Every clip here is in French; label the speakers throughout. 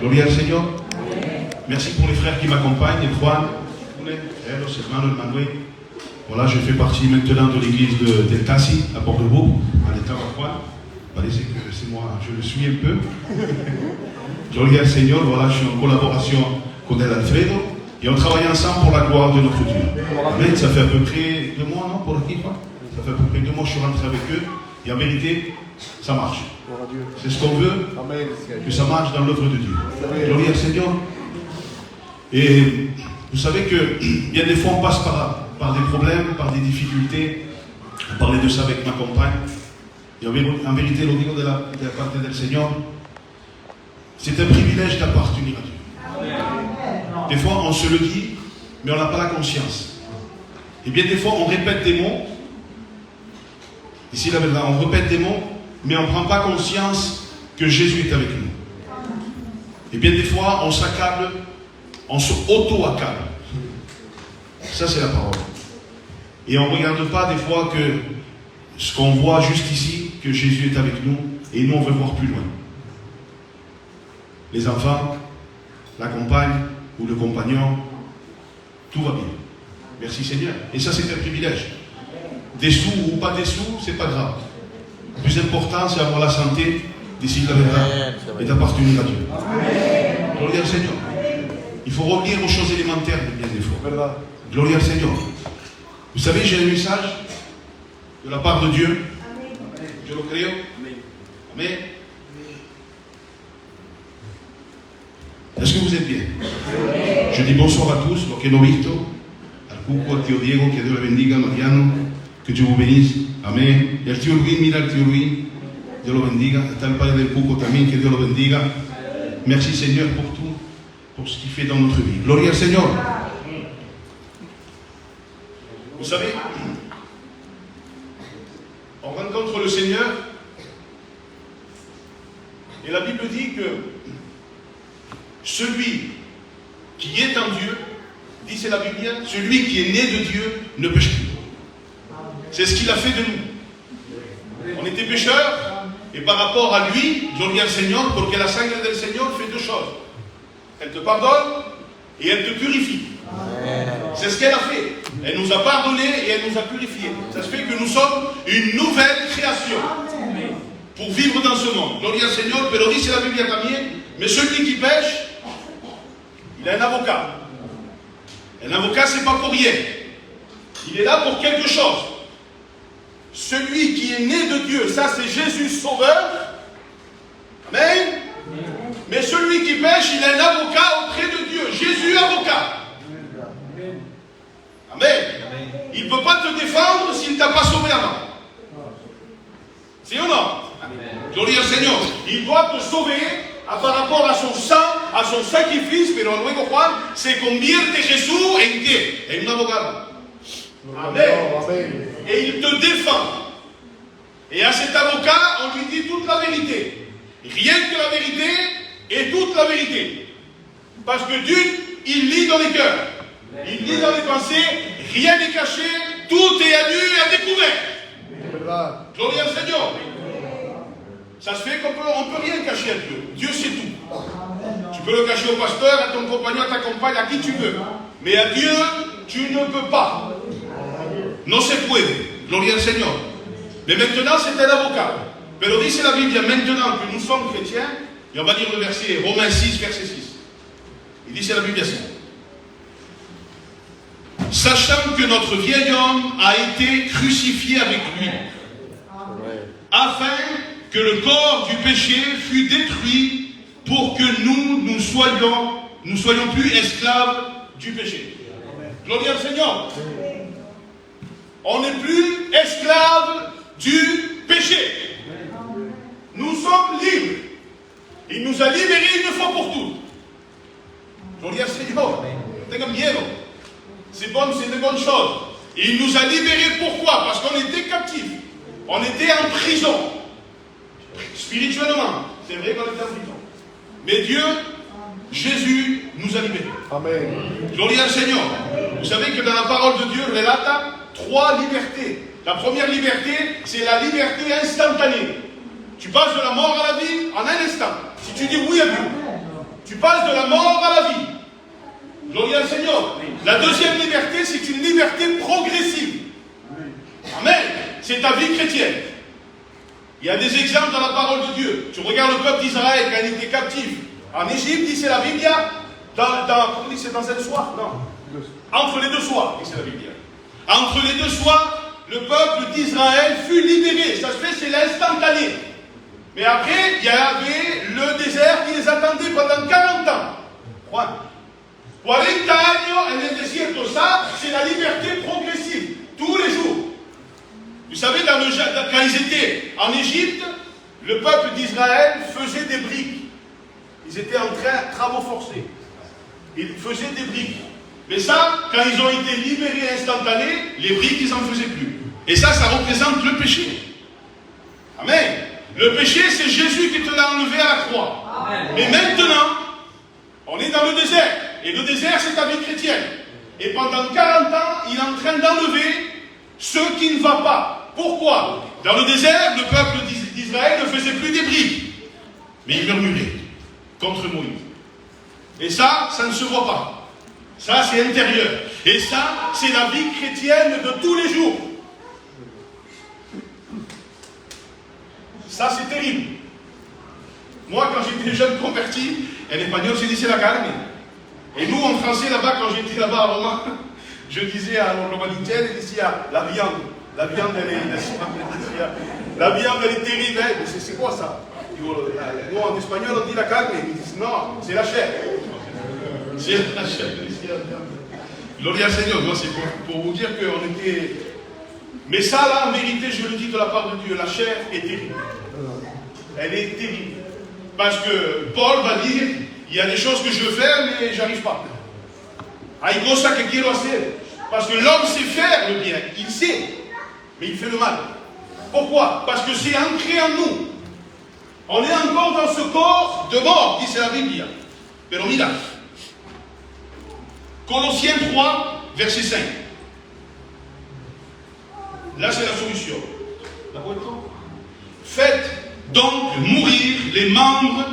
Speaker 1: Gloria al Señor. Merci pour les frères qui m'accompagnent, Juan, los hermanos Manuel. Voilà, je fais partie maintenant de l'église de Tassi, à Bordeaux, en étant à Juan. Parece que c'est moi, je le suis un peu. Gloria al Señor, voilà, je suis en collaboration con El Alfredo et on travaille ensemble pour la gloire de notre Dieu. Amen, ça fait à peu près 2 mois, non, pour qui, quoi? Ça fait à peu près 2 mois que je suis rentré avec eux et en vérité, ça marche. C'est ce qu'on veut, que ça marche dans l'œuvre de Dieu. Gloria al Seigneur. Et vous savez que bien des fois on passe par des problèmes, par des difficultés. On parlait de ça avec ma compagne. Et en vérité, lo digo de la parte del Seigneur, c'est un privilège d'appartenir à Dieu. Des fois on se le dit, mais on n'a pas la conscience. Et bien des fois on répète des mots. Ici là, on répète des mots, mais on ne prend pas conscience que Jésus est avec nous. Et bien des fois, on s'accable, on se auto-accable. Ça, c'est la parole. Et on ne regarde pas des fois que ce qu'on voit juste ici, que Jésus est avec nous, et nous, on veut voir plus loin. Les enfants, la compagne ou le compagnon, tout va bien. Merci Seigneur. Et ça, c'est un privilège. Des sous ou pas des sous, c'est pas grave. Le plus important, c'est avoir la santé, décider la verdade et d'appartenir à Dieu. Gloria al Seigneur. Il faut revenir aux choses élémentaires bien des fois. Gloria al Seigneur. Vous savez, j'ai un message de la part de Dieu. Je le creo. Amen. Est-ce que vous êtes bien? Je dis bonsoir à tous, los que no visto. Al Cuco, al tío Diego, que Dieu le bendiga, Mariano. Que Dieu vous bénisse. Amén. Y al tío Luis, mira al tío Luis. Dios lo bendiga. Está el padre del Cuco también, que Dios lo bendiga. Merci Seigneur pour tout, pour ce qu'il fait dans notre vie. Gloria al Seigneur. Vous savez, on rencontre le Seigneur et la Bible dit que celui qui est en Dieu, dit c'est la Bible, celui qui est né de Dieu ne pêche plus. C'est ce qu'il a fait de nous. On était pécheurs, et par rapport à lui, gloria al Seigneur, porque la sangre del Seigneur fait 2 choses. Elle te pardonne et elle te purifie. C'est ce qu'elle a fait. Elle nous a pardonné et elle nous a purifiés. Ça se fait que nous sommes une nouvelle création pour vivre dans ce monde. Gloria al Seigneur, pero dice la Bible también, mais celui qui pêche, il a un avocat. Un avocat, c'est pas pour rien. Il est là pour quelque chose. Celui qui est né de Dieu, ça c'est Jésus Sauveur. Amen. Mais celui qui pêche, il a un avocat auprès de Dieu. Jésus avocat. Amen. Il ne peut pas te défendre s'il ne t'a pas sauvé avant. C'est ou non? Gloria al Seigneur. Il doit te sauver par rapport à son sang, à son sacrifice, pero luego Juan se convierte Jesús en qué? En un abogado. Amen. Et il te défend. Et à cet avocat, on lui dit toute la vérité. Rien que la vérité et toute la vérité. Parce que d'une, il lit dans les cœurs. Il lit dans les pensées, rien n'est caché, tout est à nu et à découvert. Gloria al Seigneur. Ça se fait qu'on ne peut rien cacher à Dieu. Dieu sait tout. Tu peux le cacher au pasteur, à ton compagnon, à ta compagne, à qui tu veux. Mais à Dieu, tu ne peux pas. No se puede. Gloria al Seigneur. Mais maintenant, c'est un avocat. Pero dice la Bible, maintenant que nous sommes chrétiens, et on va lire le verset, Romains 6, verset 6. Il dit, c'est la Bible ainsi. Sachant que notre vieil homme a été crucifié avec lui, afin que le corps du péché fût détruit pour que nous soyons plus esclaves du péché. Gloria al Seigneur. On n'est plus esclaves du péché. Nous sommes libres. Il nous a libérés une fois pour toutes. Gloria al Seigneur. Tenga miedo. C'est une bonne chose. Il nous a libérés pourquoi? Parce qu'on était captifs. On était en prison. Spirituellement. C'est vrai qu'on était en prison. Mais Dieu, Jésus, nous a libérés. Amen. Gloria al Seigneur. Vous savez que dans la parole de Dieu, relata 3 libertés. La première liberté, c'est la liberté instantanée. Tu passes de la mort à la vie en un instant. Si tu dis oui à Dieu, Tu passes de la mort à la vie. Gloire au Seigneur. La deuxième liberté, c'est une liberté progressive. Amen. C'est ta vie chrétienne. Il y a des exemples dans la parole de Dieu. Tu regardes le peuple d'Israël quand il était captif en Égypte, dit c'est la Bible, comment dit c'est dans un soir? Non. Entre les deux soirs, dit c'est la Bible. Entre les deux soirs, le peuple d'Israël fut libéré. Ça se fait, c'est l'instantané. Mais après, il y avait le désert qui les attendait pendant 40 ans. 40 años en el desierto. Ça, c'est la liberté progressive. Tous les jours. Vous savez, quand ils étaient en Égypte, le peuple d'Israël faisait des briques. Ils étaient en travaux forcés. Ils faisaient des briques. Mais ça, quand ils ont été libérés instantanés, les briques, ils n'en faisaient plus. Et ça représente le péché. Amen. Le péché, c'est Jésus qui te l'a enlevé à la croix. Amen. Mais maintenant, on est dans le désert. Et le désert, c'est ta vie chrétienne. Et pendant 40 ans, il est en train d'enlever ce qui ne va pas. Pourquoi? Dans le désert, le peuple d'Israël ne faisait plus des briques. Mais il murmurait contre Moïse. Et ça ne se voit pas. Ça, c'est intérieur. Et ça, c'est la vie chrétienne de tous les jours. Ça, c'est terrible. Moi, quand j'étais jeune converti, en espagnol, se disait la carne. Et nous, en français, là-bas, quand j'étais là-bas à Roma, je disais à l'Omanitienne, il disait la viande. La viande, la viande, elle est terrible. Hein? Mais c'est quoi ça? Nous, en espagnol, on dit la carne. Ils disent non, c'est la chair. C'est la chair. Gloria al Seigneur. Non, c'est pour vous dire qu'on était. Mais ça, là, en vérité, je le dis de la part de Dieu, la chair est terrible. Elle est terrible. Parce que Paul va dire, il y a des choses que je veux faire, mais j'arrive pas. Hay cosas que quiero hacer. Parce que l'homme sait faire le bien, il sait, mais il fait le mal. Pourquoi? Parce que c'est ancré en nous. On est encore dans ce corps de mort, dit c'est la Bible. Pero mira, Colossiens 3, verset 5. Là, c'est la solution. Faites donc mourir les membres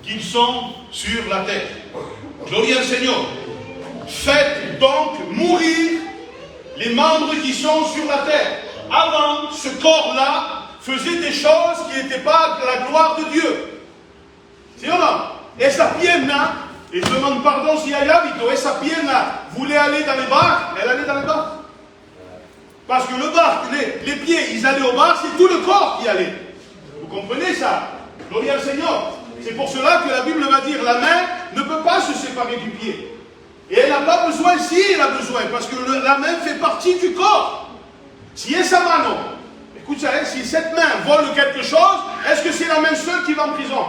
Speaker 1: qui sont sur la terre. Gloria al Seigneur. Faites donc mourir les membres qui sont sur la terre. Avant, ce corps-là faisait des choses qui n'étaient pas de la gloire de Dieu. C'est non? Esa pierna, et je demande pardon s'il y a l'habito, esa pierna voulait aller dans les bars, elle allait dans les bars. Parce que le bar, les pieds, ils allaient au bar, c'est tout le corps qui allait. Vous comprenez ça? Gloria al Seigneur. C'est pour cela que la Bible va dire la main ne peut pas se séparer du pied. Et elle n'a pas besoin, si elle a besoin, parce que la main fait partie du corps. Si esa mano, écoute ça, si cette main vole quelque chose, est-ce que c'est la main seule qui va en prison?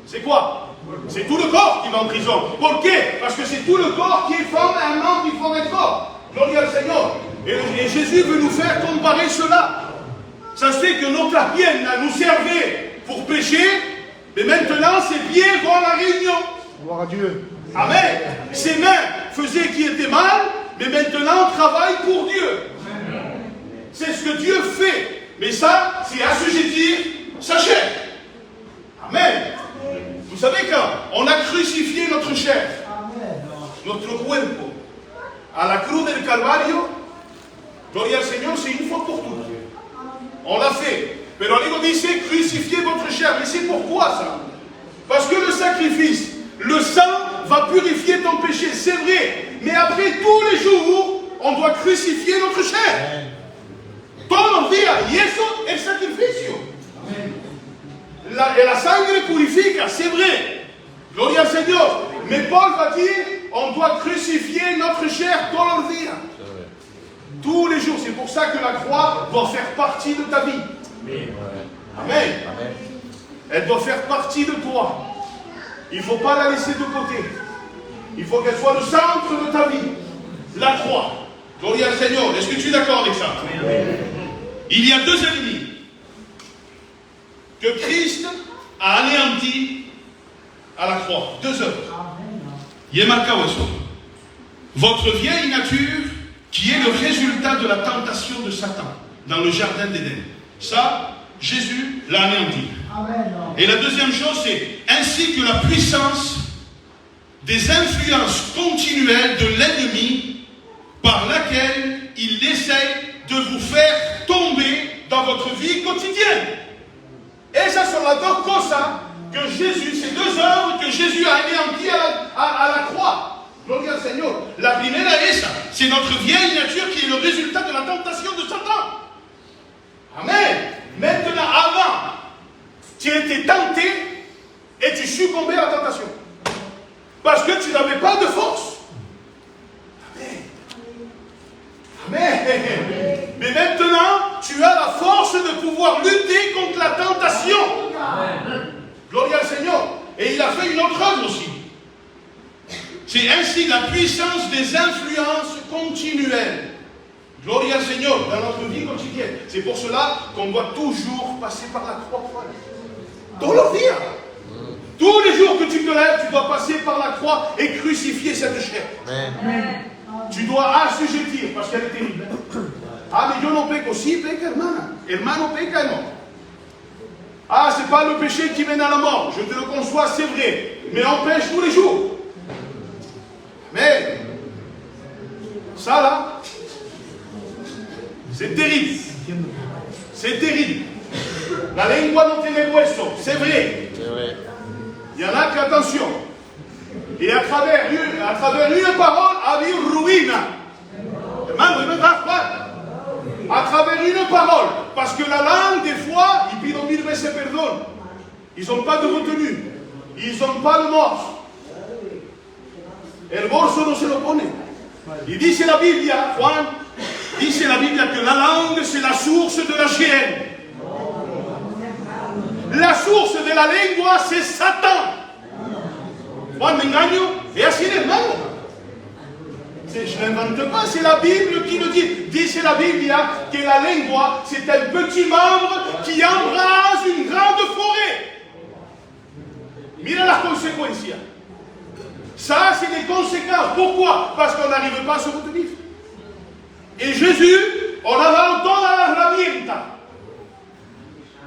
Speaker 1: C'est quoi? C'est tout le corps qui va en prison. Pourquoi? Parce que c'est tout le corps qui forme un membre qui forme un corps. Gloria al Seigneur. Et Jésus veut nous faire comparer cela. Ça se fait que notre pierre nous servait pour pécher, mais maintenant ses pieds vont à la réunion.
Speaker 2: Gloire à Dieu.
Speaker 1: Amen. Ses mains faisaient qui était mal, mais maintenant on travaille pour Dieu. C'est ce que Dieu fait. Mais ça, c'est assujettir sa chair. Amen. Vous savez quand on a crucifié notre chair, notre cuerpo, à la cruz del Calvario, gloria al Seigneur, c'est une fois pour toutes. On l'a fait. Mais le livre dit, c'est crucifier votre chair. Mais c'est pourquoi ça? Parce que le sacrifice, le sang va purifier ton péché, c'est vrai. Mais après, tous les jours, on doit crucifier notre chair. Todos los días. Y eso es sacrificio. La sangre purifica, c'est vrai. Gloria al Seigneur. Mais Paul va dire, on doit crucifier notre chair todos los días. Tous les jours. C'est pour ça que la croix doit faire partie de ta vie. Amen. Elle doit faire partie de toi. Il ne faut pas la laisser de côté. Il faut qu'elle soit le centre de ta vie. La croix. Gloria al Seigneur. Est-ce que tu es d'accord avec ça? Il y a deux ennemis que Christ a anéantis à la croix. Deux œuvres. Il est marqué au sol. Votre vieille nature qui est le résultat de la tentation de Satan dans le jardin d'Éden. Ça, Jésus l'a anéanti. Et la deuxième chose, c'est ainsi que la puissance des influences continuelles de l'ennemi par laquelle il essaie de vous faire tomber dans votre vie quotidienne. Esas son las dos cosas que Jésus, ces deux œuvres que Jésus a anéanties à la croix. Gloria al Señor. La primera es esa, c'est notre vieille nature qui est le résultat de la tentation de Satan. Amen. Maintenant, avant, tu étais tenté et tu succombais à la tentation. Parce que tu n'avais pas de force. Amen. Amen. Mais maintenant, tu as la force de pouvoir lutter contre la tentation. Amen. Gloria al Seigneur. Et il a fait une autre œuvre aussi. C'est ainsi la puissance des influences continuelles. Gloria al Seigneur dans notre vie quotidienne. C'est pour cela qu'on doit toujours passer par la croix. Dans leur vie. Tous les jours que tu te lèves, tu dois passer par la croix et crucifier cette chair. Amen. Tu dois assujettir, parce qu'elle est terrible. Ah, mais yo no peco. Si, peca, hermana. Hermano, peca, non. Ah, c'est pas le péché qui mène à la mort. Je te le conçois, c'est vrai. Mais on pêche tous les jours. Mais, ça là, c'est terrible. C'est terrible. La lengua no tiene hueso. C'est vrai. Il y en a qui, attention. Et à travers une parole, había ruina. Hermano, il me va pas. À travers une parole. Parce que la langue, des fois, ils pident 1000 veces perdón. Ils n'ont pas de retenue. Ils n'ont pas de mort. El bolso no se lo pone. Y dice la Biblia, Juan, dice la Biblia que la langue, c'est la source de la chienne. La source de la lengua, c'est Satan. Juan, me engaño. Et así, hermano. Je n'invente pas, c'est la Bible qui le dit. Dice la Biblia que la lengua, c'est un petit membre qui embrase une grande forêt. Mira las consecuencias. Ça, c'est des conséquences. Pourquoi? Parce qu'on n'arrive pas à se retenir. Et Jésus, on a dado toda la herramienta.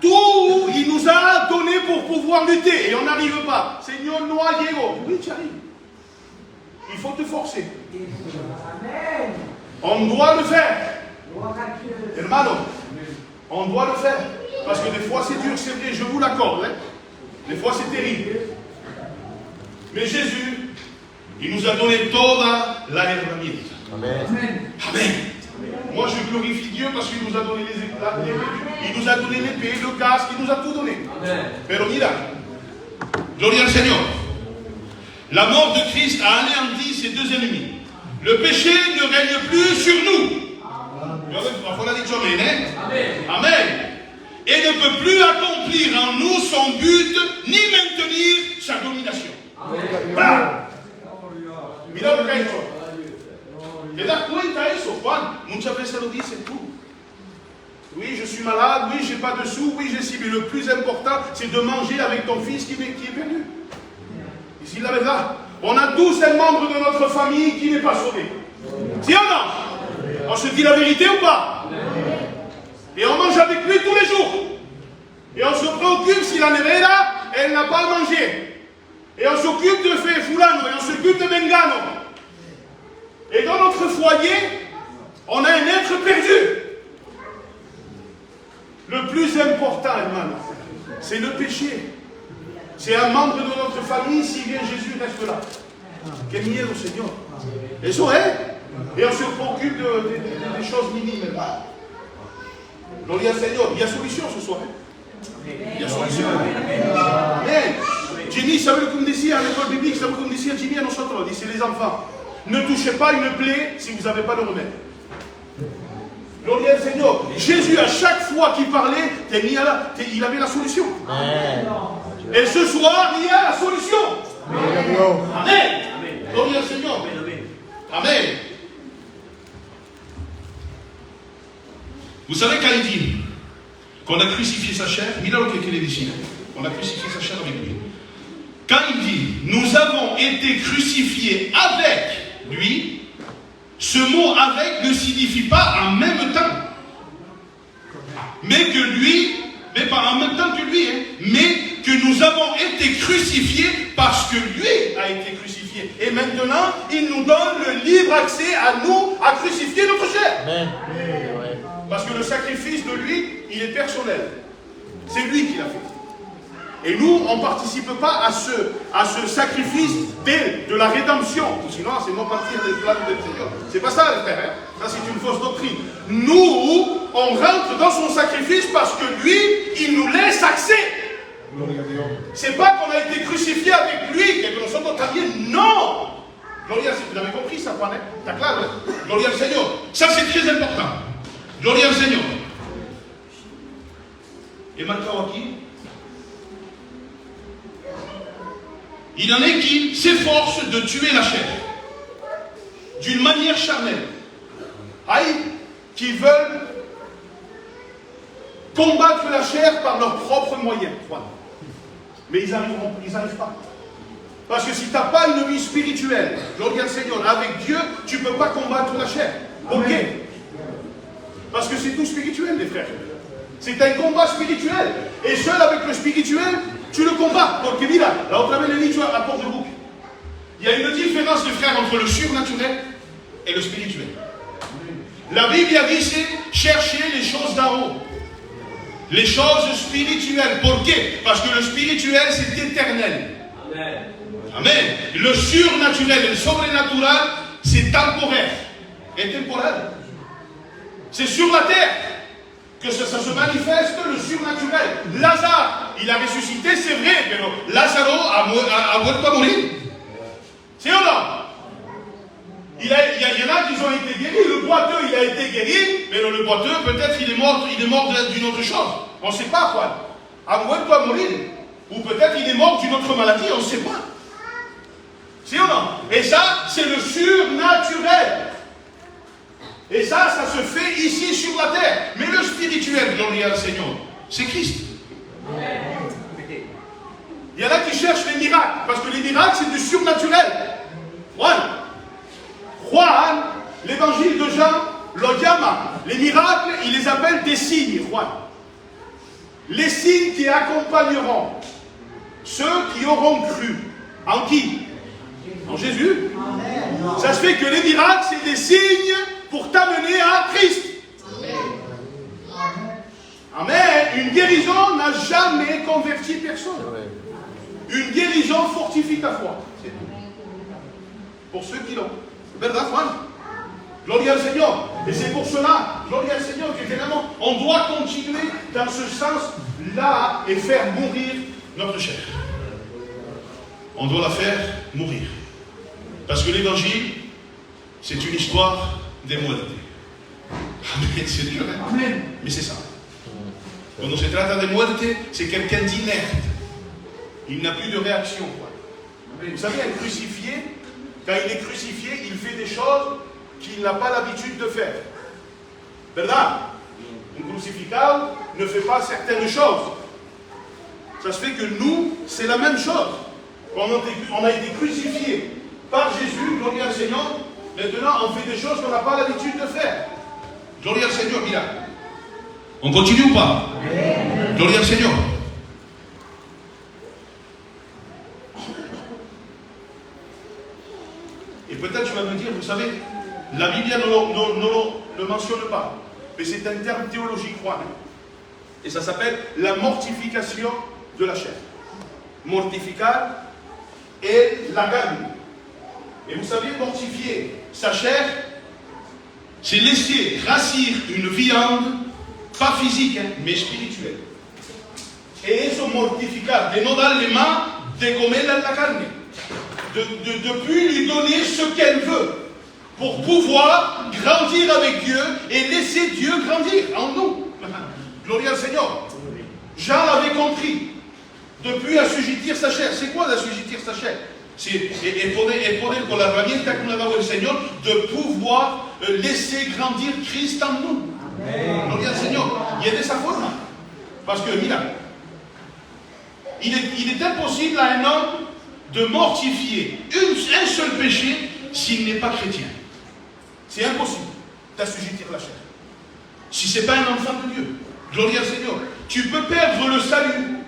Speaker 1: Tout, il nous a donné pour pouvoir lutter. Et on n'arrive pas. Seigneur, no llego. Oui, tu arrives. Il faut te forcer. On doit le faire. Hermano, on doit le faire. Parce que des fois c'est dur, c'est vrai, je vous l'accorde. Hein? Des fois c'est terrible. Mais Jésus, il nous a donné toda la herramienta. Amen. Amen. Moi je glorifie Dieu parce qu'il nous a donné les éclats, il nous a donné l'épée, le casque, il nous a tout donné. Amen. Pero mira, gloria al Seigneur. La mort de Christ a anéanti ses deux ennemis. Le péché ne règne plus sur nous. Amen. Amen. Et ne peut plus accomplir en nous son but, ni maintenir sa domination. Voilà. Mira lo que ha hecho. ¿Te das cuenta eso, Juan? Muchas veces lo dicen tú. Oui, je suis malade, oui, j'ai pas de sous, oui, j'ai si, mais le plus important, c'est de manger avec ton fils qui est perdu. Ici, la verdad. On a tous un membre de notre famille qui n'est pas sauvé. Si ou non? On se dit la vérité ou pas? Et on mange avec lui tous les jours. Et on se préoccupe si la nevera, elle n'a pas à manger. Et on s'occupe de faire fulano, et on s'occupe de mengano. Et dans notre foyer, on a un être perdu. Le plus important, hermano, c'est le péché. C'est un membre de notre famille, si bien Jésus reste là. Quel miedo, Seigneur. Eso est. Et on se préoccupe des choses minimes. Gloria al Seigneur. Il y a solution ce soir. Il y a solution. Amen. Jimmy, ¿sabe lo que me decía à l'école biblique? ¿Sabe lo que me decía Jimmy a nosotros? Dice les enfants, ne touchez pas une plaie si vous n'avez pas de remède. Gloria al Seigneur. Jésus, à chaque fois qu'il parlait, il avait la solution. Amen. Et ce soir, il y a la solution. Amen. Amen. Gloria al Seigneur. Amen. Vous savez quand il dit qu'on a crucifié sa chair, mira lo que quiere decir, qu'on a crucifié sa chair avec lui. Quand il dit, nous avons été crucifiés avec lui, ce mot avec ne signifie pas en même temps. Mais que lui, mais pas en même temps que lui, hein, mais que nous avons été crucifiés parce que lui a été crucifié. Et maintenant, il nous donne le libre accès à nous à crucifier notre chair. Parce que le sacrifice de lui, il est personnel. C'est lui qui l'a fait. Et nous, on ne participe pas à ce sacrifice de la rédemption. Sinon, c'est non partir des plans de Seigneur. C'est pas ça, les frères. Hein? Ça, c'est une fausse doctrine. Nous, on rentre dans son sacrifice parce que lui, il nous laisse accès. C'est pas qu'on a été crucifié avec lui, que nous sommes entamés. Non. Gloria, vous avez compris ça, Juan? T'as clair, hein? Gloria al Seigneur. Ça, c'est très important. Gloria al Seigneur. Et maintenant, qui? Il en est qui s'efforcent de tuer la chair d'une manière charnelle. Aïe, qui veulent combattre la chair par leurs propres moyens. Mais ils n'arrivent pas. Parce que si tu n'as pas une vie spirituelle, gloire au Seigneur, avec Dieu, tu ne peux pas combattre la chair. Ok? Parce que c'est tout spirituel, les frères. C'est un combat spirituel. Et seul avec le spirituel, tu le combats. Donc, mira, la otra vez le dicho à porte de bouc. Il y a une différence, les frères, entre le surnaturel et le spirituel. La Bible a dit, c'est chercher les choses d'en haut. Les choses spirituelles. Pourquoi? Parce que le spirituel, c'est éternel. Amen. Amen. Le surnaturel, le sobrenatural, c'est temporaire. Et temporel. C'est sur la terre que ça se manifeste, le surnaturel. Lazare, il a ressuscité, c'est vrai, mais Lazaro a muerto a mourir. C'est là. Il y en a qui ont été guéris. Le boiteux, il a été guéri, mais le boiteux, peut-être, il est mort d'une autre chose. On ne sait pas quoi. A muerto a mourir. Ou peut-être il est mort d'une autre maladie, on ne sait pas. C'est ou non? Et ça, c'est le surnaturel. Et ça se fait ici sur la terre. Mais le spirituel, gloria al Seigneur, c'est Christ. Il y en a qui cherchent les miracles, parce que les miracles, c'est du surnaturel. Juan, l'évangile de Jean, lo llama. Les miracles, il les appelle des signes, Juan. Les signes qui accompagneront ceux qui auront cru. En qui? En Jésus. Ça se fait que les miracles, c'est des signes pour t'amener à Christ. Amen. Une guérison n'a jamais converti personne. Une guérison fortifie ta foi. C'est tout. Pour ceux qui l'ont. Verdad, Juan? Gloria al Seigneur. Et c'est pour cela, gloria al Seigneur, que finalement, on doit continuer dans ce sens-là et faire mourir notre chair. On doit la faire mourir. Parce que l'évangile, c'est une histoire de muerte. Amen, c'est dur, hein? Amen. Mais c'est ça. Quand on se traite de muerte, c'est quelqu'un d'inerte. Il n'a plus de réaction. Vous savez, un crucifié, quand il est crucifié, il fait des choses qu'il n'a pas l'habitude de faire. Verdad? Un crucificado ne fait pas certaines choses. Ça se fait que nous, c'est la même chose. On a été crucifié par Jésus, gloria al Seigneur. Maintenant, on fait des choses qu'on n'a pas l'habitude de faire. Gloria al Seigneur, mira. On continue ou pas? Gloria al Seigneur. Et peut-être tu vas me dire, vous savez, la Bible ne le mentionne pas. Mais c'est un terme théologique, Juan. Et ça s'appelle la mortification de la chair. Mortificar et la carne. Et vous savez, mortifier sa chair, c'est laisser rassir une viande, pas physique, hein, mais spirituelle. Et eso mortificar, de no darle más de comer a la carne. De plus lui donner ce qu'elle veut, pour pouvoir grandir avec Dieu et laisser Dieu grandir en nous. Gloria al Seigneur. Jean l'avait compris. Depuis assujettir sa chair. C'est quoi d'assujettir sa chair? Et poder con la herramienta que nous a dado el Señor, de pouvoir laisser grandir Christ en nous. Gloria al Seigneur. Il y a de sa forme. Parce que, mira, il est impossible à un homme de mortifier un seul péché s'il n'est pas chrétien. C'est impossible d'assujettir la chair. Si ce n'est pas un enfant de Dieu. Gloria al Seigneur. tu peux perdre le salut.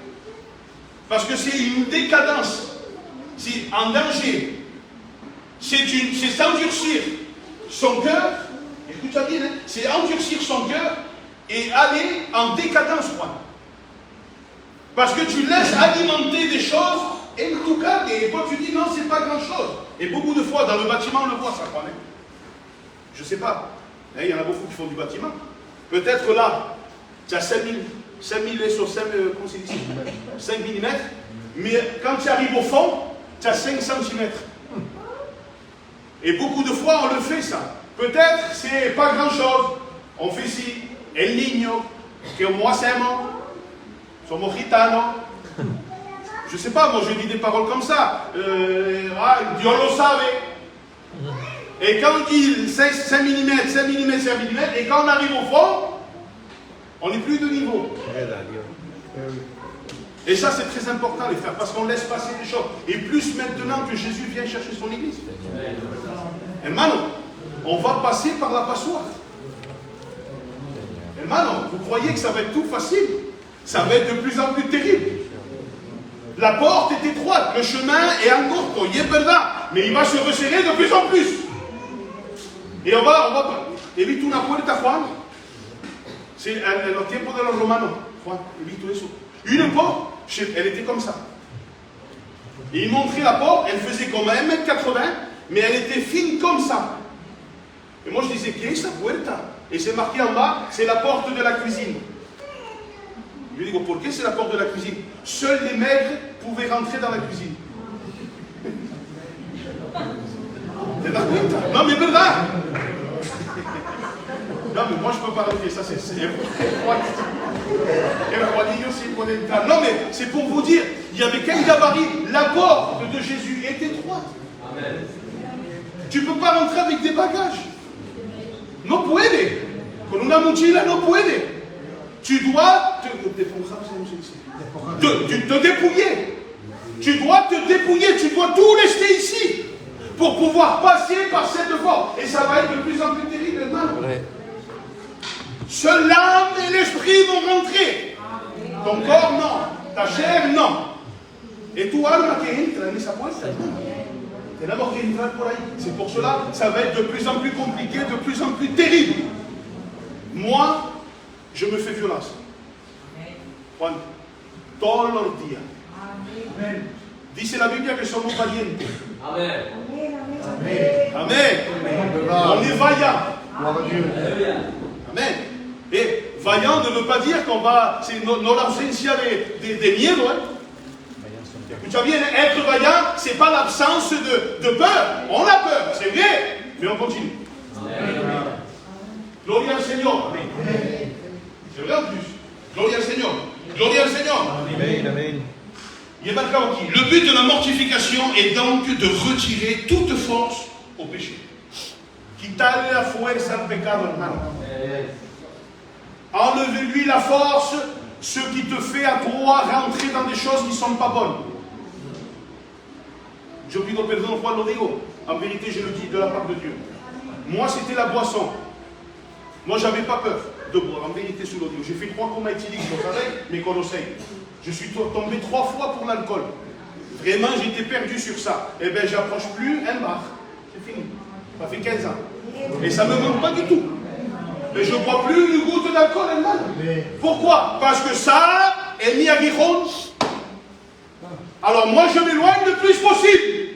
Speaker 1: Parce que c'est une décadence. C'est en danger. C'est s'endurcir son cœur. Écoute bien, hein, c'est endurcir son cœur et aller en décadence, quoi. Parce que tu laisses alimenter des choses, et tout cas, et toi tu dis non, c'est pas grand chose. Et beaucoup de fois, dans le bâtiment, on le voit, ça, quoi. Hein. Je sais pas. Il y en a beaucoup qui font du bâtiment. Peut-être là, tu as 5 000 sur 5, comment c'est dit, 5 mm, mais quand tu arrives au fond, tu as 5 cm. Et beaucoup de fois, on le fait, ça. Peut-être, c'est pas grand-chose. On fait ci, el niño, que moi siamo, somos gitanos. Je sais pas, moi je dis des paroles comme ça. Dios lo sabe. Et quand on dit 5 mm, 5 mm, 5 mm, et quand on arrive au fond, on n'est plus de niveau. Et ça, c'est très important, les frères, parce qu'on laisse passer les choses. Et plus maintenant que Jésus vient chercher son église. Hermano, on va passer par la passoire. Hermano, vous croyez que ça va être tout facile? Ça va être de plus en plus terrible. La porte est étroite, le chemin est angosto, y es verdad, mais il va se resserrer de plus en plus. Et on va. He visto una puerta, Juan. C'est en los tiempos de los romanos, Juan, he visto eso. Une porte, elle était comme ça. Et il montrait la porte, elle faisait comme 1,80 m, mais elle était fine comme ça. Et moi je disais, qu'est-ce que c'est puerta? Et c'est marqué en bas, c'est la porte de la cuisine. Je lui dis, pourquoi c'est la porte de la cuisine? Seuls les maigres pouvaient rentrer dans la cuisine. C'est la puerta. Non mais verdad. Non mais moi je peux pas rentrer, ça c'est non mais c'est pour vous dire, il y avait quel gabarit? La porte de Jésus est étroite. Amen. Tu peux pas rentrer avec des bagages. No puede. Con una mochila no puede. Tu dois te dépouiller. Tu dois te dépouiller, tu dois tout laisser ici pour pouvoir passer par cette porte. Et ça va être de plus en plus terrible maintenant. Ouais. Seule l'âme et l'esprit vont rentrer. Ton corps, non. Ta chair, non. Et tu alma que entra en esa puerta. Tenemos que entrar por ahí. C'est pour cela, ça va être de plus en plus compliqué, de plus en plus terrible. Moi, je me fais violence. Juan, todos los días. Amen. Dice la Biblia que somos valientes. Amen. Amen. Amen. On est vaillant. Amen. Et vaillant ne veut pas dire qu'on va. C'est no l'ausencia de miedo. Hein? Escucha bien, être vaillant, c'est pas l'absence de peur. On a peur, c'est vrai, mais on continue. Amen. Gloria al Señor. Amen. C'est vrai en plus. Gloria al Señor. Gloria al Señor. Amen. Amen. Il est marqué aquí. Le but de la mortification est donc de retirer toute force au péché. Quitarle la fuerza al pecado, hermano. Enlevez-lui la force, ce qui te fait à toi rentrer dans des choses qui ne sont pas bonnes. Je pido perdón, Juan lo digo. En vérité, je le dis de la part de Dieu. Moi, c'était la boisson. Moi, j'avais pas peur de boire. En vérité, sous l'audio. J'ai fait 3 comas éthyliques, vous savez, mais conseils. Je suis tombé 3 fois pour l'alcool. Vraiment, j'étais perdu sur ça. Eh bien, j'approche plus un bar. C'est fini. Ça fait 15 ans. Et ça ne me manque pas du tout. Mais je ne bois plus une goutte d'alcool, elle. Pourquoi? Parce que ça est mis à Guiron. Alors moi, je m'éloigne le plus possible.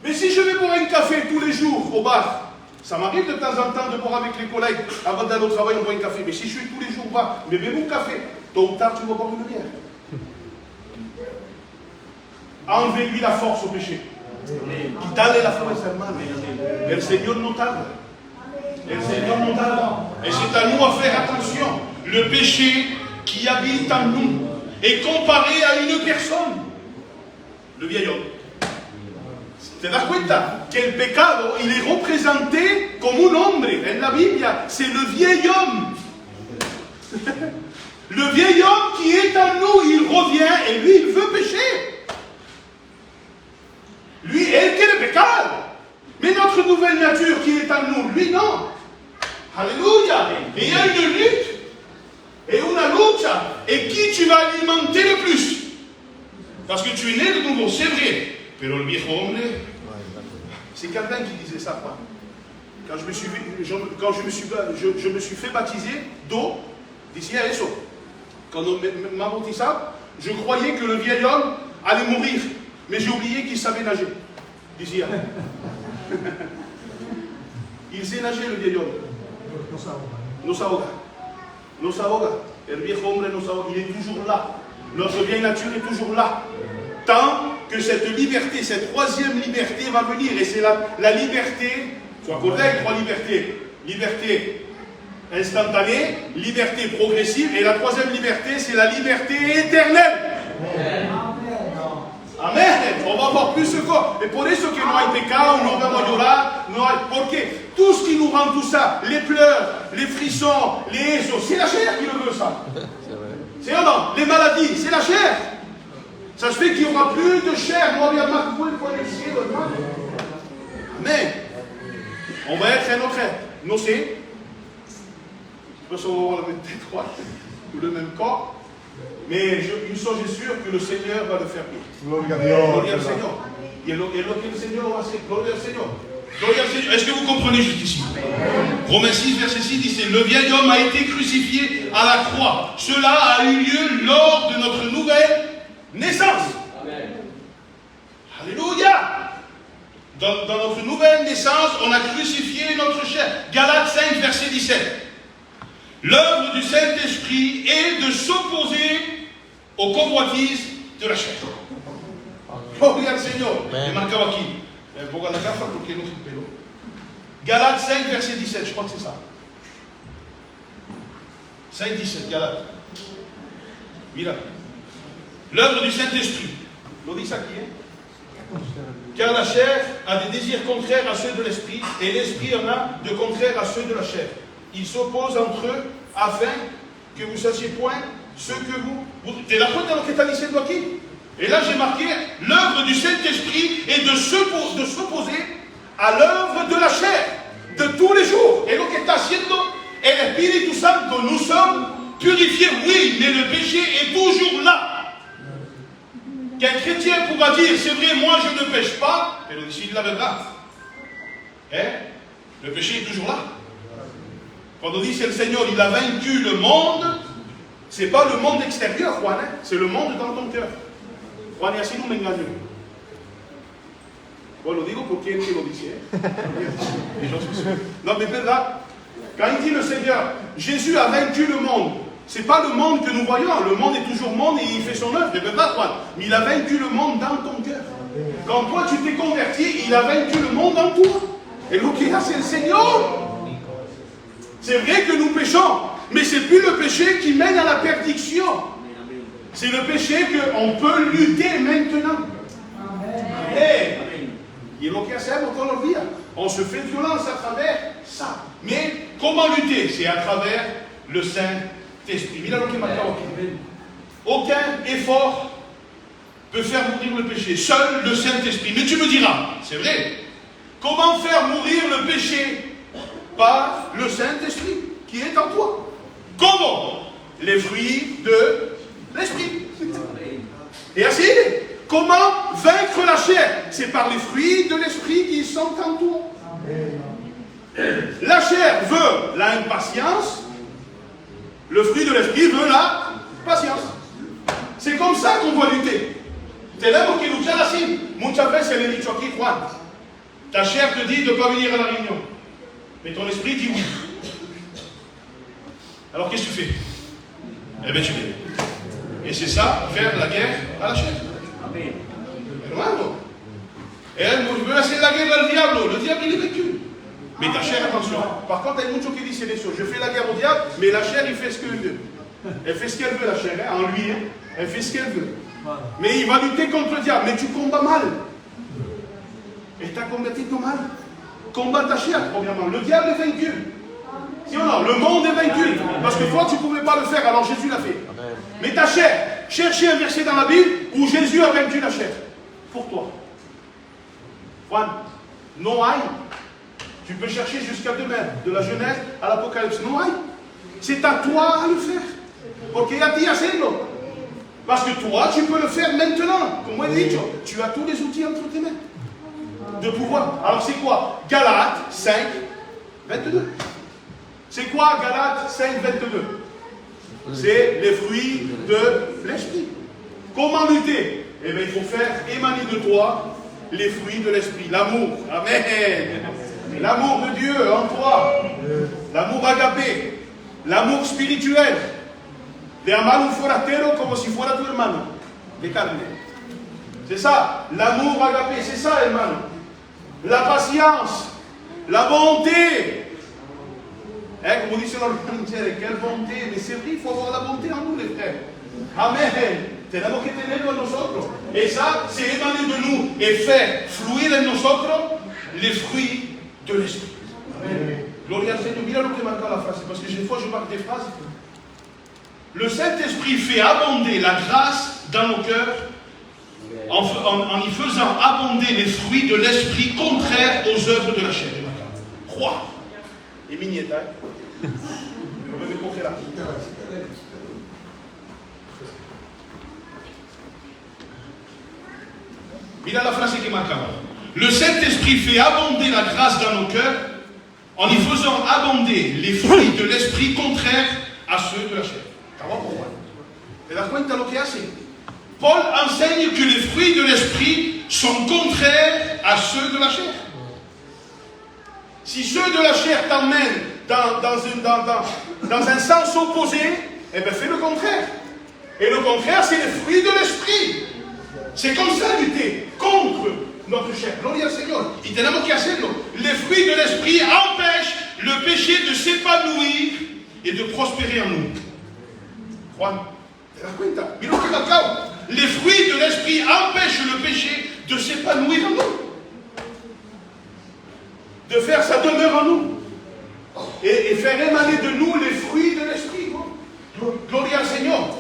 Speaker 1: Mais si je vais boire un café tous les jours au bar, ça m'arrive de temps en temps de boire avec les collègues. Avant d'aller au travail, on boit un café. Mais si je suis tous les jours au bar, mais bébé mon café, tôt ou tard, tu vas boire une bière. Enlevez-lui la force au péché. Quitale la force, hermano. El Señor no tarda. El Señor no tarda. Et c'est à nous à faire attention. Le péché qui habite en nous est comparé à une personne. Le vieil homme. ¿Te das cuenta? Que el pecado, il est représenté comme un hombre. En la Bible, c'est le vieil homme. Le vieil homme qui est en nous, il revient et lui, il veut pécher. Lui, él quiere pecar. Mais notre nouvelle nature qui est en nous, lui, non. Alléluia. Il y a une lutte et une lucha de nouveau, c'est vrai. Pero el viejo hombre, c'est quelqu'un qui disait ça, quoi. Quand je me suis fait baptiser d'eau, d'ici à eso. Quand on m'a baptisé, je croyais que le vieil homme allait mourir. Mais j'ai oublié qu'il savait nager. D'ici à. Il sait nager, le vieil homme. Nos ahoga. Nos ahoga. El viejo hombre nos ahoga. Il est toujours là. Notre vieille nature est toujours là. Tant que cette liberté, cette troisième liberté va venir. Et c'est la liberté, sois correct, trois libertés. Liberté instantanée, liberté progressive, et la troisième liberté, c'est la liberté éternelle. Amen. On va voir plus ce corps. Et pour eso que no hay pecado, no vamos a llorar, no hay... Porque tout ce qui nous rend tout ça, les pleurs, les frissons, les esos, c'est la chair qui le veut, ça. C'est ou non? Les maladies, c'est la chair. Ça se fait qu'il n'y aura plus de chair. Amen. On va être un autre être. Non, c'est. Je ne sais pas si on va avoir la même tête droite ou le même corps. Mais une chose est sûre, que le Seigneur va le faire bien. Gloria al Señor. Y lo que el Señor va a hacer. Gloria al Señor. Gloria al Señor. Est-ce que vous comprenez jusqu'ici? Romains 6, verset 6 dit, c'est le vieil homme a été crucifié à la croix. Cela a eu lieu lors de notre nouvelle naissance. Amen. Alléluia. Dans notre nouvelle naissance, on a crucifié notre chair. Galates 5, verset 17. L'œuvre du Saint-Esprit est de s'opposer aux convoitises de la chair. Gloria al Señor. Galates 5, verset 17, je crois que c'est ça. 5, 17, Galates. Mira. L'œuvre du Saint-Esprit. Lo dice aquí, hein? Car la chair a des désirs contraires à ceux de l'esprit, et l'esprit en a de contraires à ceux de la chair. Ils s'opposent entre eux afin que vous sachiez point ce que vous... Te das cuenta de lo que está diciendo aquí? Et là j'ai marqué, l'œuvre du Saint-Esprit est de s'opposer à l'œuvre de la chair, de tous les jours. Et lo que está haciendo el Espíritu Santo, nous sommes purifiés, oui, mais le péché est toujours là. Qu'un chrétien pourra dire, c'est vrai, moi je ne pêche pas, mais le décide la verdad. Hein? Le péché est toujours là. Quand on dit c'est le Seigneur, il a vaincu le monde, c'est pas le monde extérieur, Juan, hein? C'est le monde dans ton cœur. Juan, y así no me engaño. Bon, lo digo porque él lo dice. Non, mais verdad. Quand il dit le Seigneur, Jésus a vaincu le monde. C'est pas le monde que nous voyons. Le monde est toujours monde et il fait son œuvre. Mais pas Juan. Mais il a vaincu le monde dans ton cœur. Quand toi tu t'es converti, il a vaincu le monde en toi. Et lo que hace el Seigneur. C'est vrai que nous péchons, mais c'est plus le péché qui mène à la perdition. C'est le péché qu'on peut lutter maintenant. Amen. Et lo que hacemos todos los días. On se fait violence à travers ça. Mais comment lutter? C'est à travers le Saint-Esprit. Mira lo que marca aquí. Aucun effort peut faire mourir le péché. Seul le Saint-Esprit. Mais tu me diras, c'est vrai. Comment faire mourir le péché? Par le Saint-Esprit qui est en toi. Comment? Les fruits de l'Esprit. Et ainsi, comment vaincre la chair? C'est par les fruits de l'Esprit qui sont en toi. La chair veut l'impatience, le fruit de l'Esprit veut la patience. C'est comme ça qu'on doit lutter. Tenemos que luchar así. Muchas veces le he dicho aquí, Juan, ta chair te dit de ne pas venir à la réunion. Mais ton esprit dit oui. Alors qu'est-ce que tu fais? Eh bien tu viens. Et c'est ça, faire la guerre à la chair. Amen. Hermano. Elle veut hacer la guerre al diablo. Le diable il est vaincu. Mais ta chair, attention. Par contre, il y a muchos qui disent des choses. Je fais la guerre au diable, mais la chair il fait ce qu'elle veut. Elle fait ce qu'elle veut, la chair, hein, en lui. Hein. Elle fait ce qu'elle veut. Mais il va lutter contre le diable. Mais tu combats mal. Et tu as combattu mal. Combat ta chair, premièrement. Le diable est vaincu. Si ou non, le monde est vaincu. Parce que toi, tu ne pouvais pas le faire, alors Jésus l'a fait. Amen. Mais ta chair, cherchez un verset dans la Bible où Jésus a vaincu la chair. Pour toi. Juan, non hay. Tu peux chercher jusqu'à demain, de la Genèse à l'Apocalypse. Non hay. C'est à toi à le faire. Porque a ti hacerlo. Parce que toi, tu peux le faire maintenant. Comme moi, j'ai dit, tu as tous les outils entre tes mains. De pouvoir. Alors c'est quoi? Galates 5, 22. C'est quoi Galates 5, 22? C'est les fruits de l'esprit. Comment lutter? Eh bien, il faut faire émaner de toi les fruits de l'esprit. L'amour. Amen. L'amour de Dieu en toi. L'amour agapé. L'amour spirituel. De amar un forastero como si fuera tu hermano. De carne. C'est ça. L'amour agapé. C'est ça, hermano. La patience. La bonté. Comme dit selon le quelle bonté. Mais c'est vrai, il faut avoir la bonté en nous, les frères. Amen. Tenemos que tenerlo en nosotros. Et ça, c'est émaner de nous et faire fluir en nosotros les fruits de l'esprit. Amen. Gloria al Seigneur. Mira lo que marque la phrase. Parce que des fois, je marque des phrases. Le Saint-Esprit fait abonder la grâce dans nos cœurs en y faisant abonder les fruits de l'esprit contraires aux œuvres de la chair. Croix. Et Mignetta. Mira la phrase qui marque. Le Saint-Esprit fait abonder la grâce dans nos cœurs en y faisant abonder les fruits de l'esprit contraires à ceux de la chair. ¿Te das cuenta lo que hace? Paul enseigne que les fruits de l'esprit sont contraires à ceux de la chair. Si ceux de la chair t'emmènent dans un sens opposé, eh bien fais le contraire. Et le contraire, c'est les fruits de l'esprit. C'est comme ça lutter contre notre chair. Gloria al Señor. Y tenemos que hacerlo. Les fruits de l'esprit empêchent le péché de s'épanouir et de prospérer en nous. Juan, te das cuenta? Mira lo que marcado. Les fruits de l'esprit empêchent le péché de s'épanouir en nous. De faire sa demeure en nous. Et faire émaner de nous les fruits de l'esprit. Gloria al Señor.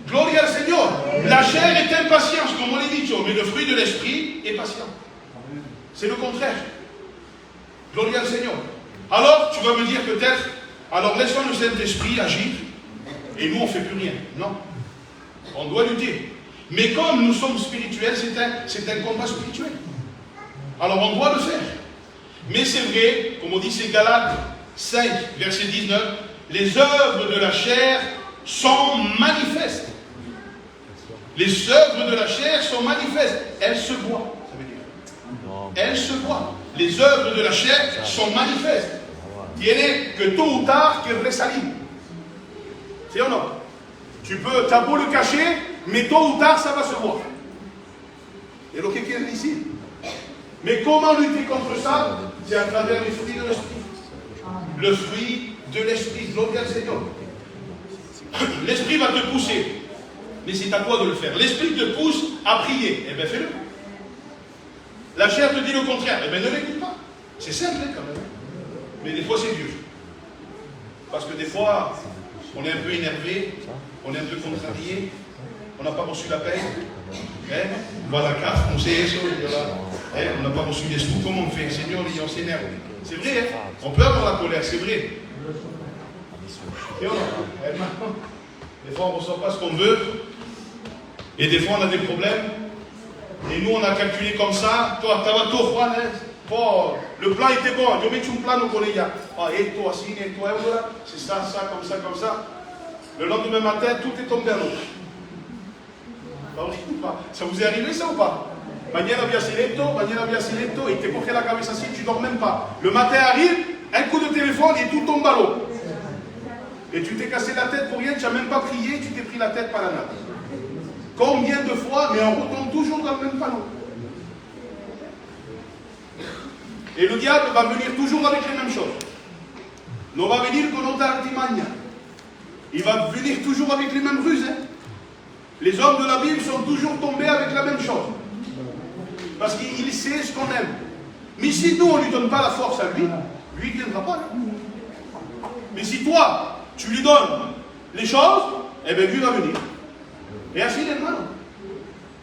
Speaker 1: Gloria al Señor. La chair est impatience, comme on l'a dit, mais le fruit de l'esprit est patient. C'est le contraire. Gloria al Señor. Alors, tu vas me dire peut-être, alors laissons le Saint-Esprit agir, et nous on ne fait plus rien. Non. On doit lutter. Mais comme nous sommes spirituels, c'est un combat spirituel. Alors on doit le faire. Mais c'est vrai, comme on dit, c'est Galates 5, verset 19, les œuvres de la chair sont manifestes. Les œuvres de la chair sont manifestes. Elles se voient, ça veut dire. Elles se voient. Les œuvres de la chair sont manifestes. Tiene que tôt ou tard que resalir. C'est ou non? T'as beau le cacher, mais tôt ou tard ça va se voir. Et ce qu'il y a ici. Mais comment lutter contre ça? C'est à travers les fruits de l'esprit. Le fruit de l'esprit. Gloria al Seigneur. L'esprit va te pousser. Mais c'est à toi de le faire. L'esprit te pousse à prier. Eh bien, fais-le. La chair te dit le contraire. Eh bien, ne l'écoute pas. C'est simple, quand même. Mais des fois, c'est dur. Parce que des fois, on est un peu énervé, on est un peu contrarié, on n'a pas reçu la paix. On va à la carte, on sait ça, on n'a pas reçu les sous. Comment on fait? Seigneur, on s'énerve. C'est vrai, hein? On peut avoir la colère, c'est vrai. Et des fois, on ne reçoit pas ce qu'on veut. Et des fois, on a des problèmes. Et nous, on a calculé comme ça. Toi, tu vas tout Juan. Le plan était bon. Je mets un plan au collègue. Et toi, si, et toi, c'est ça, ça, comme ça, comme ça. Le lendemain matin, tout est tombé à l'eau. Ça vous est arrivé, ça ou pas? Mañana había silencio, et te coge la cabeza así, tu ne dors même pas. Le matin arrive, un coup de téléphone et tout tombe à l'eau. Et tu t'es cassé la tête pour rien, tu n'as même pas prié, tu t'es pris la tête par la nappe. Combien de fois, mais on retombe toujours dans le même panneau. Et le diable va venir toujours avec les mêmes choses. No va venir con otra artimaña. Il va venir toujours avec les mêmes ruses. Hein. Les hommes de la Bible sont toujours tombés avec la même chose. Parce qu'il sait ce qu'on aime. Mais si nous, on ne lui donne pas la force à lui, lui, il ne viendra pas. Là. Mais si toi, tu lui donnes les choses, eh bien lui va venir. Et ainsi les mains.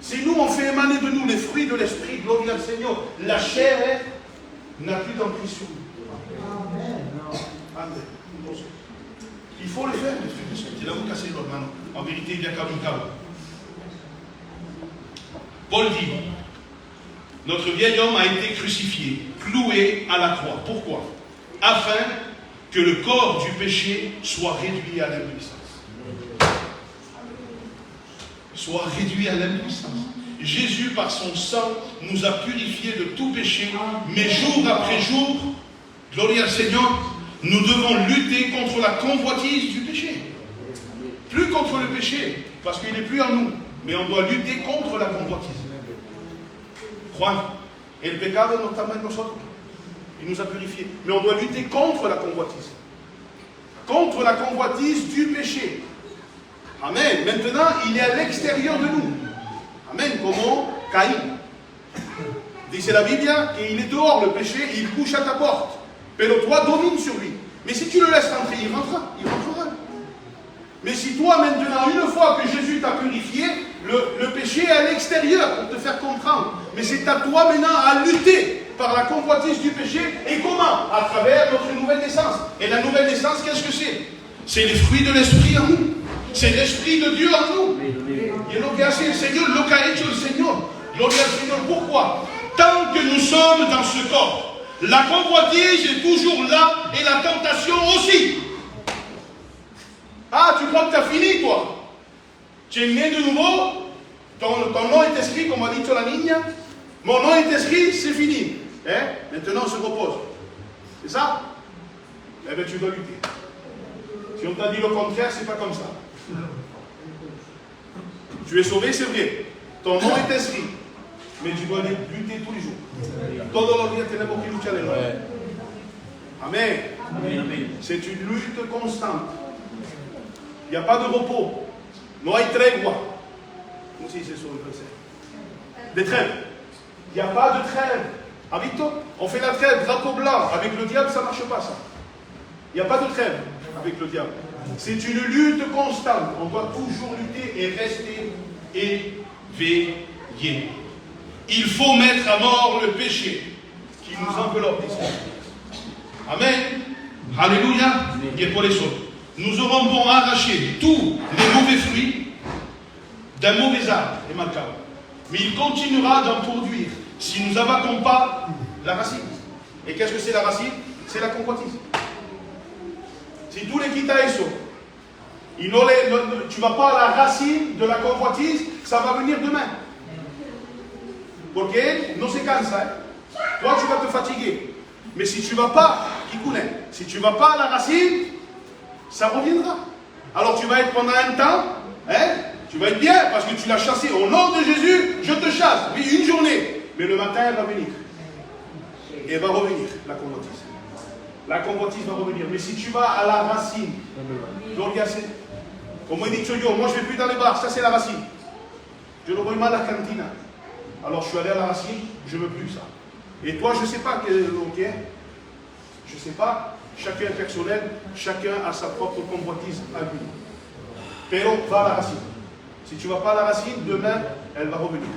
Speaker 1: Si nous, on fait émaner de nous les fruits de l'esprit, gloria al Seigneur, la chair n'a plus d'emprise sur nous. Amen. Il faut le faire, les fruits de l'esprit. C'est là où casser l'autre main. En vérité, il y a comme un câble. Paul dit, notre vieil homme a été crucifié, cloué à la croix. Pourquoi? Afin que le corps du péché soit réduit à l'impuissance. Soit réduit à l'impuissance. Jésus, par son sang, nous a purifiés de tout péché, mais jour après jour, gloire au Seigneur, nous devons lutter contre la convoitise du péché. Plus contre le péché, parce qu'il n'est plus en nous, mais on doit lutter contre la convoitise. Juan, el pecado no está en nosotros. Il nous a purifiés. Mais on doit lutter contre la convoitise. Contre la convoitise du péché. Amen. Maintenant, il est à l'extérieur de nous. Amen. Comme Caïn. Dice la Bible qu'il est dehors, le péché, il couche à ta porte. Pero toi, domine sur lui. Mais si tu le laisses rentrer, il rentrera. Il rentrera. Mais si toi, maintenant, une fois que Jésus t'a purifié, le péché est à l'extérieur pour te faire comprendre. Mais c'est à toi maintenant à lutter par la convoitise du péché. Et comment? À travers notre nouvelle naissance. Et la nouvelle naissance, qu'est-ce que c'est? C'est les fruits de l'Esprit en nous. C'est l'Esprit de Dieu en nous. Et lo que hace el Señor, lo que ha hecho el Señor. Gloria al Señor. Pourquoi? Tant que nous sommes dans ce corps, la convoitise est toujours là et la tentation aussi. Ah, tu crois que tu as fini, toi? Tu es né de nouveau, ton nom est inscrit, comme a dit la niña. Mon nom est inscrit, c'est fini. Hein? Maintenant, on se repose. C'est ça? Eh bien, tu dois lutter. Si on t'a dit le contraire, c'est pas comme ça. Tu es sauvé, c'est vrai. Ton nom est inscrit. Mais tu dois lutter tous les jours. Todos los días tenemos que luchar de nuevo. Amen. C'est une lutte constante. Il n'y a pas de repos. No hay tregua. Comment se dice sur le français? Des trêves. Il n'y a pas de trêve. Habito? On fait la trêve, drapeau blanc. Avec le diable, ça ne marche pas, ça. Il n'y a pas de trêve avec le diable. C'est une lutte constante. On doit toujours lutter et rester éveillé. Il faut mettre à mort le péché qui nous enveloppe ici. Amen. Alléluia. Et pour les autres. Nous aurons bon arracher tous les mauvais fruits d'un mauvais arbre, et macabre. Mais il continuera d'en produire si nous n'abattons pas la racine. Et qu'est-ce que c'est la racine? C'est la convoitise. Si tu le quitas eso, tu ne vas pas à la racine de la convoitise, ça va venir demain. Porque no se cansa. Hein? Toi, tu vas te fatiguer. Mais si tu ne vas pas, si tu ne vas pas à la racine, ça reviendra. Alors tu vas être pendant un temps, hein, tu vas être bien parce que tu l'as chassé. Au nom de Jésus, je te chasse. Oui, une journée. Mais le matin, elle va venir. Et elle va revenir, la convoitise. La convoitise va revenir. Mais si tu vas à la racine, comme dit yo, moi je ne vais plus dans les bars, ça c'est la racine. Je ne vois mal à la cantine. Alors je suis allé à la racine, je ne veux plus ça. Et toi, je ne sais pas quel est le long. Je ne sais pas. Chacun est personnel, chacun a sa propre convoitise à lui. Pero va à la racine. Si tu ne vas pas à la racine, demain, elle va revenir.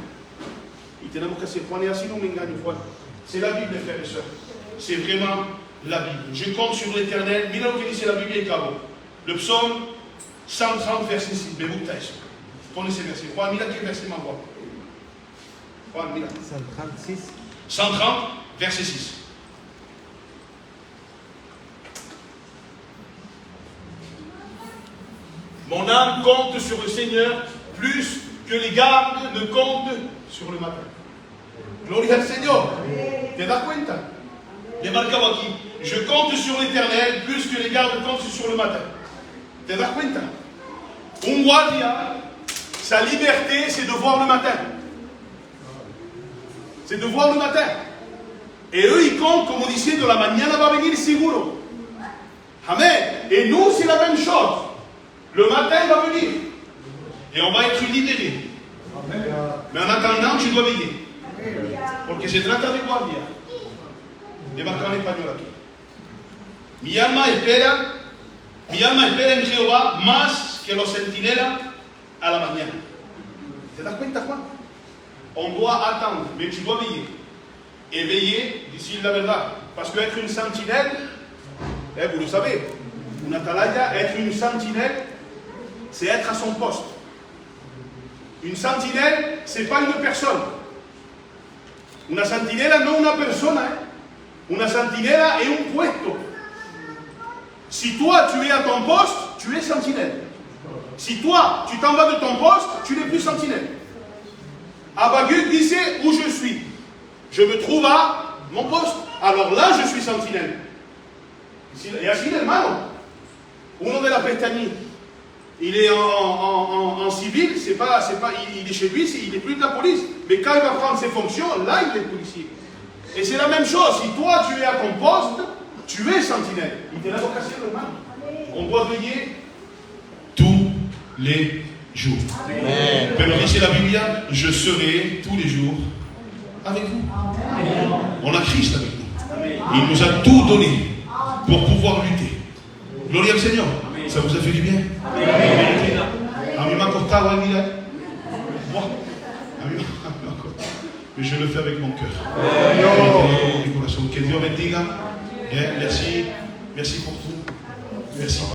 Speaker 1: C'est la Bible, frères et sœurs. C'est vraiment la Bible. Je compte sur l'Éternel. Mira lo que dice la Bible en cabo. Le psaume 130, verset 6. Me gusta eso. Pon ese verset. Juan, mira quel verset m'envoie. Juan, mira.
Speaker 2: 136.
Speaker 1: 130, verset 6. Mon âme compte sur le Seigneur plus que les gardes ne comptent sur le matin. Gloria al Señor. ¿Te das cuenta? He marcado aquí. Je compte sur l'Éternel plus que les gardes comptent sur le matin. ¿Te das cuenta? Un guardia, sa liberté, c'est de voir le matin. C'est de voir le matin. Et eux, ils comptent, comme on disait, de la mañana va venir seguro. Amen. Et nous, c'est la même chose. Le matin va venir. Et on va être libéré. Mais en attendant, tu dois veiller. Porque se trata de guardia. De marcar en español aquí. Mi alma espera en Jehová más que los centinelas a la mañana. ¿Te das cuenta, Juan? On doit attendre, mais tu dois veiller. Et veiller, d'ici la verdad. Parce qu'être une sentinelle, vous le savez, une atalaya, être une sentinelle, c'est être à son poste.
Speaker 2: Une sentinelle, ce n'est pas une personne. Una sentinela no una persona. Una sentinela est un puesto. Si toi, tu es à ton poste, tu es sentinelle. Si toi, tu t'en vas de ton poste, tu n'es plus sentinelle. Habacuc disait où je suis. Je me trouve à mon poste. Alors là, je suis sentinelle. Et así, hermano. Uno de la pestaña. Il est en civil, il est chez lui, il n'est plus de la police. Mais quand il va prendre ses fonctions, là, il est policier. Et c'est la même chose. Si toi, tu es à ton poste, tu es sentinelle. Il est la vocation, hermano. On doit veiller
Speaker 1: tous les jours. Pero dice la Biblia, je serai tous les jours avec vous. On a Christ avec nous. Il nous a tout donné pour pouvoir lutter. Gloria al Seigneur. Ça vous a fait du bien? A mí me ha costado el día. Mais je le fais avec mon cœur. Que Dieu bendiga. Merci. Merci pour tout. Merci.